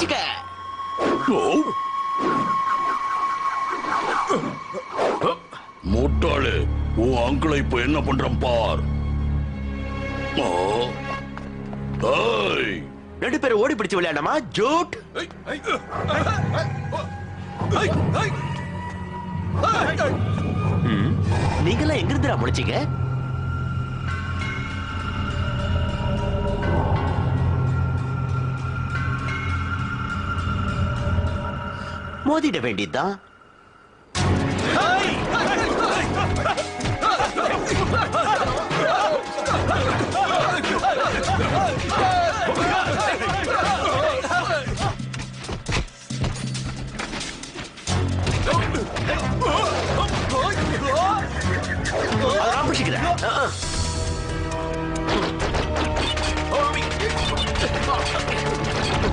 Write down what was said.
புடிச்சுக்க. முட்டாளே, உன் அங்கிளை இப்ப என்ன பண்றான் பார். ரெண்டு பேரும் ஓடி பிடிச்சு விளையாடமா? ஜூட். நீங்களாம் எங்க இருந்துடா முடிச்சீங்க? மோதிட வேண்டியதுதான்.